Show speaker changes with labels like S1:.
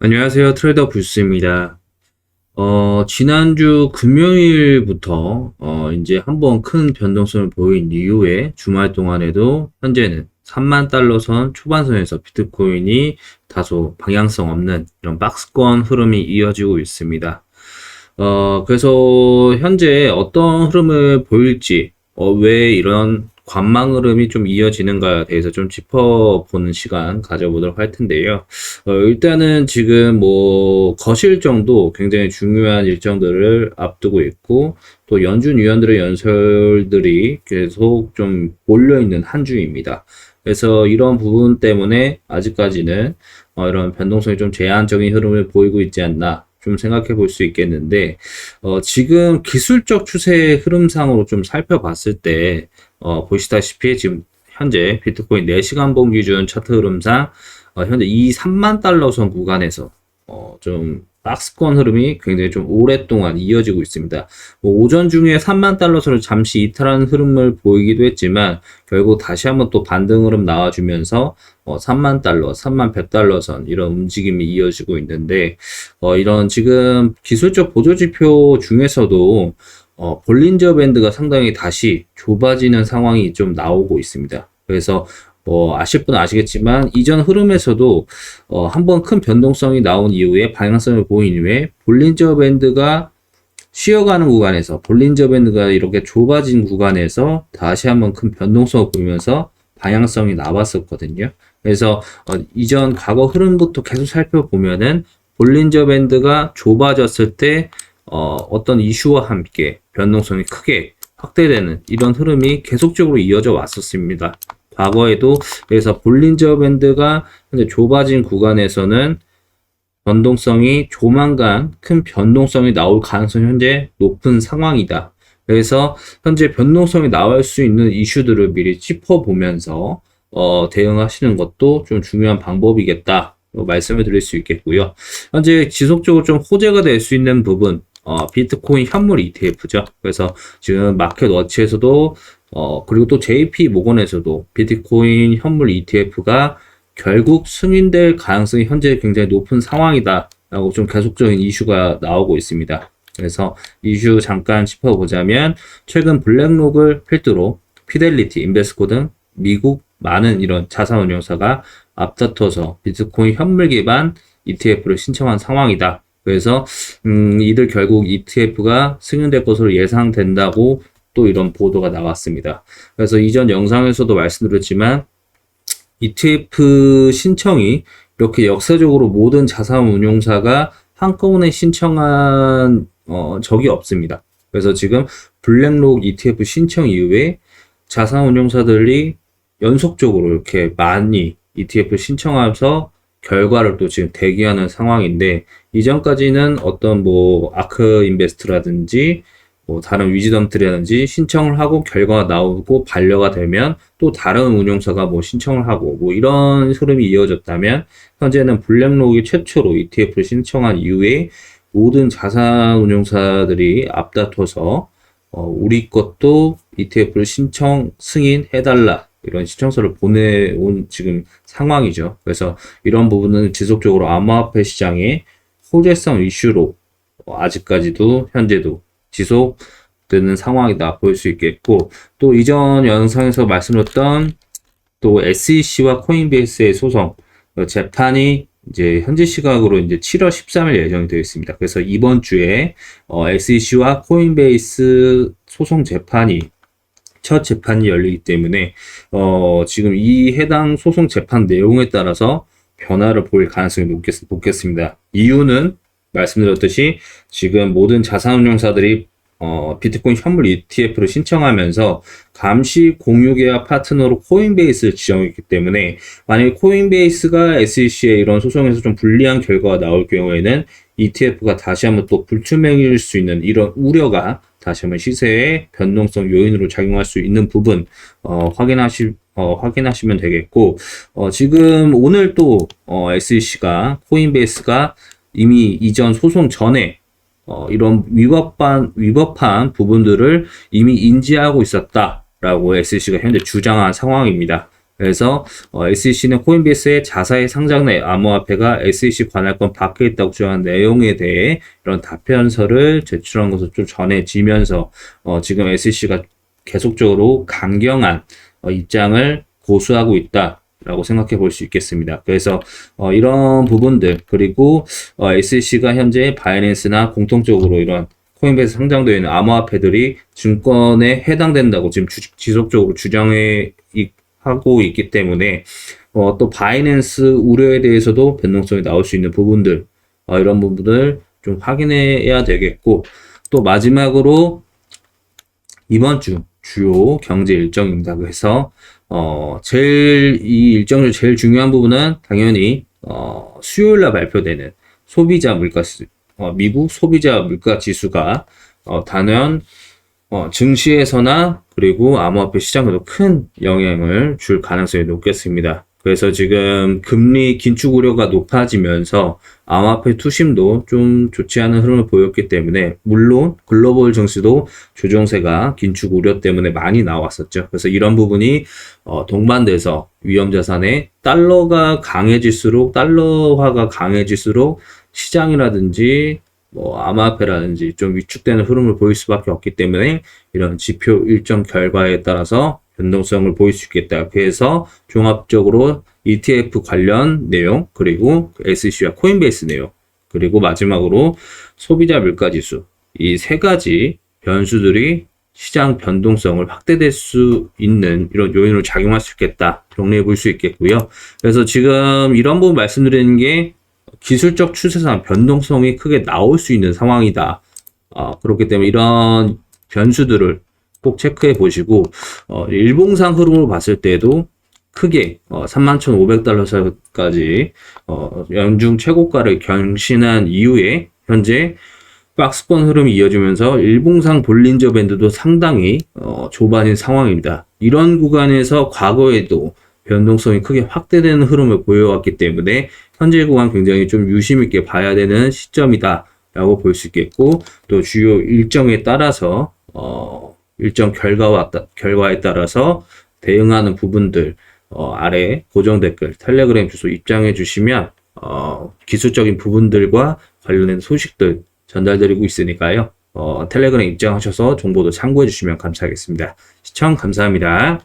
S1: 안녕하세요. 트레이더 불스입니다. 지난주 금요일부터, 이제 한번 큰 변동성을 보인 이후에 주말 동안에도 현재는 3만 달러 선 초반선에서 비트코인이 다소 방향성 없는 이런 박스권 흐름이 이어지고 있습니다. 그래서 현재 어떤 흐름을 보일지, 왜 이런 관망 흐름이 좀 이어지는가에 대해서 좀 짚어보는 시간 가져보도록 할 텐데요. 일단은 지금 뭐 거실 정도 굉장히 중요한 일정들을 앞두고 있고, 또 연준 위원들의 연설들이 계속 좀 몰려있는 한 주입니다. 그래서 이런 부분 때문에 아직까지는 이런 변동성이 좀 제한적인 흐름을 보이고 있지 않나 좀 생각해 볼 수 있겠는데, 지금 기술적 추세 흐름상으로 좀 살펴봤을 때, 보시다시피 지금 현재 비트코인 4시간 봉 기준 차트 흐름상, 현재 이 3만 달러 선 구간에서, 좀 박스권 흐름이 굉장히 좀 오랫동안 이어지고 있습니다. 뭐 오전 중에 3만 달러 선을 잠시 이탈하는 흐름을 보이기도 했지만, 결국 다시 한번 또 반등 흐름 나와주면서 3만 달러, 3만 100달러 선 이런 움직임이 이어지고 있는데, 이런 지금 기술적 보조지표 중에서도 볼린저 밴드가 상당히 다시 좁아지는 상황이 좀 나오고 있습니다. 그래서 아실 분은 아시겠지만 이전 흐름에서도 한번 큰 변동성이 나온 이후에 방향성을 보인 이후에 볼린저 밴드가 쉬어가는 구간에서 볼린저 밴드가 이렇게 좁아진 구간에서 다시 한번 큰 변동성을 보이면서 방향성이 나왔었거든요. 그래서 이전 과거 흐름부터 계속 살펴보면은 볼린저 밴드가 좁아졌을 때 어떤 이슈와 함께 변동성이 크게 확대되는 이런 흐름이 계속적으로 이어져 왔었습니다. 과거에도 그래서 볼린저 밴드가 현재 좁아진 구간에서는 변동성이 조만간 큰 변동성이 나올 가능성이 현재 높은 상황이다. 그래서 현재 변동성이 나올 수 있는 이슈들을 미리 짚어보면서 대응하시는 것도 좀 중요한 방법이겠다. 말씀을 드릴 수 있겠고요. 현재 지속적으로 좀 호재가 될 수 있는 부분, 비트코인 현물 ETF죠. 그래서 지금 마켓워치에서도 그리고 또 JP 모건에서도 비트코인 현물 ETF가 결국 승인될 가능성이 현재 굉장히 높은 상황이다라고 좀 계속적인 이슈가 나오고 있습니다. 그래서 이슈 잠깐 짚어보자면 최근 블랙록을 필두로 피델리티, 인베스코 등 미국 많은 이런 자산운용사가 앞다퉈서 비트코인 현물 기반 ETF를 신청한 상황이다. 그래서 이들 결국 ETF가 승인될 것으로 예상된다고 또 이런 보도가 나왔습니다. 그래서 이전 영상에서도 말씀드렸지만 ETF 신청이 이렇게 역사적으로 모든 자산운용사가 한꺼번에 신청한 적이 없습니다. 그래서 지금 블랙록 ETF 신청 이후에 자산운용사들이 연속적으로 이렇게 많이 ETF 신청하면서 결과를 또 지금 대기하는 상황인데, 이전까지는 어떤 아크 인베스트라든지 다른 위즈덤트라든지 신청을 하고 결과가 나오고 반려가 되면 또 다른 운용사가 신청을 하고 이런 흐름이 이어졌다면, 현재는 블랙록이 최초로 ETF를 신청한 이후에 모든 자산 운용사들이 앞다퉈서 우리 것도 ETF를 신청 승인해달라 이런 신청서를 보내온 지금 상황이죠. 그래서 이런 부분은 지속적으로 암호화폐 시장의 호재성 이슈로 아직까지도 현재도 지속되는 상황이다 볼 수 있겠고, 또 이전 영상에서 말씀드렸던 또 SEC와 코인베이스의 소송 재판이 이제 현재 시각으로 이제 7월 13일 예정이 되어 있습니다. 그래서 이번 주에 SEC와 코인베이스 소송 재판이 첫 재판이 열리기 때문에 지금 이 해당 소송 재판 내용에 따라서 변화를 보일 가능성이 높겠습니다. 이유는 말씀드렸듯이 지금 모든 자산운용사들이 비트코인 현물 ETF를 신청하면서 감시 공유계약 파트너로 코인베이스를 지정했기 때문에, 만약에 코인베이스가 SEC의 이런 소송에서 좀 불리한 결과가 나올 경우에는 ETF가 다시 한번 또 불투명해질 수 있는 이런 우려가 다시 한번 시세의 변동성 요인으로 작용할 수 있는 부분 확인하시면 되겠고, 지금 오늘 또 SEC가 코인베이스가 이미 이전 소송 전에 이런 위법한 부분들을 이미 인지하고 있었다라고 SEC가 현재 주장한 상황입니다. 그래서 SEC는 코인베이스의 자사의 상장 내 암호화폐가 SEC 관할권 밖에 있다고 주장한 내용에 대해 이런 답변서를 제출한 것을 좀 전해지면서 지금 SEC가 계속적으로 강경한 입장을 고수하고 있다라고 생각해 볼 수 있겠습니다. 그래서 이런 부분들, 그리고 SEC가 현재 바이낸스나 공통적으로 이런 코인베이스 상장되어 있는 암호화폐들이 증권에 해당된다고 지금 지속적으로 하고 있기 때문에 또 바이낸스 우려에 대해서도 변동성이 나올 수 있는 부분들, 이런 부분들 좀 확인해야 되겠고, 또 마지막으로 이번 주 주요 경제 일정입니다. 그래서 이 일정 중 제일 중요한 부분은 당연히 수요일 날 발표되는 소비자 물가 미국 소비자 물가 지수가 단연 증시에서나 그리고 암호화폐 시장에도 큰 영향을 줄 가능성이 높겠습니다. 그래서 지금 금리 긴축 우려가 높아지면서 암호화폐 투심도 좀 좋지 않은 흐름을 보였기 때문에, 물론 글로벌 증시도 조정세가 긴축 우려 때문에 많이 나왔었죠. 그래서 이런 부분이 동반돼서 위험자산의 달러화가 강해질수록 시장이라든지 암호화폐라든지 좀 위축되는 흐름을 보일 수밖에 없기 때문에 이런 지표 일정 결과에 따라서 변동성을 보일 수 있겠다. 그래서 종합적으로 ETF 관련 내용, 그리고 SEC와 코인베이스 내용, 그리고 마지막으로 소비자 물가지수, 이 세 가지 변수들이 시장 변동성을 확대될 수 있는 이런 요인으로 작용할 수 있겠다. 정리해 볼 수 있겠고요. 그래서 지금 이런 부분 말씀드리는 게 기술적 추세상 변동성이 크게 나올 수 있는 상황이다. 그렇기 때문에 이런 변수들을 꼭 체크해 보시고, 일봉상 흐름으로 봤을 때도 크게 31,500달러까지 연중 최고가를 경신한 이후에 현재 박스권 흐름이 이어지면서 일봉상 볼린저 밴드도 상당히 좁아진 상황입니다. 이런 구간에서 과거에도 변동성이 크게 확대되는 흐름을 보여왔기 때문에 현재 구간 굉장히 좀 유심 있게 봐야 되는 시점이다 라고 볼 수 있겠고, 또 주요 일정에 따라서 일정 결과에 따라서 대응하는 부분들 아래 고정 댓글 텔레그램 주소 입장해 주시면 기술적인 부분들과 관련된 소식들 전달드리고 있으니까요. 텔레그램 입장하셔서 정보도 참고해 주시면 감사하겠습니다. 시청 감사합니다.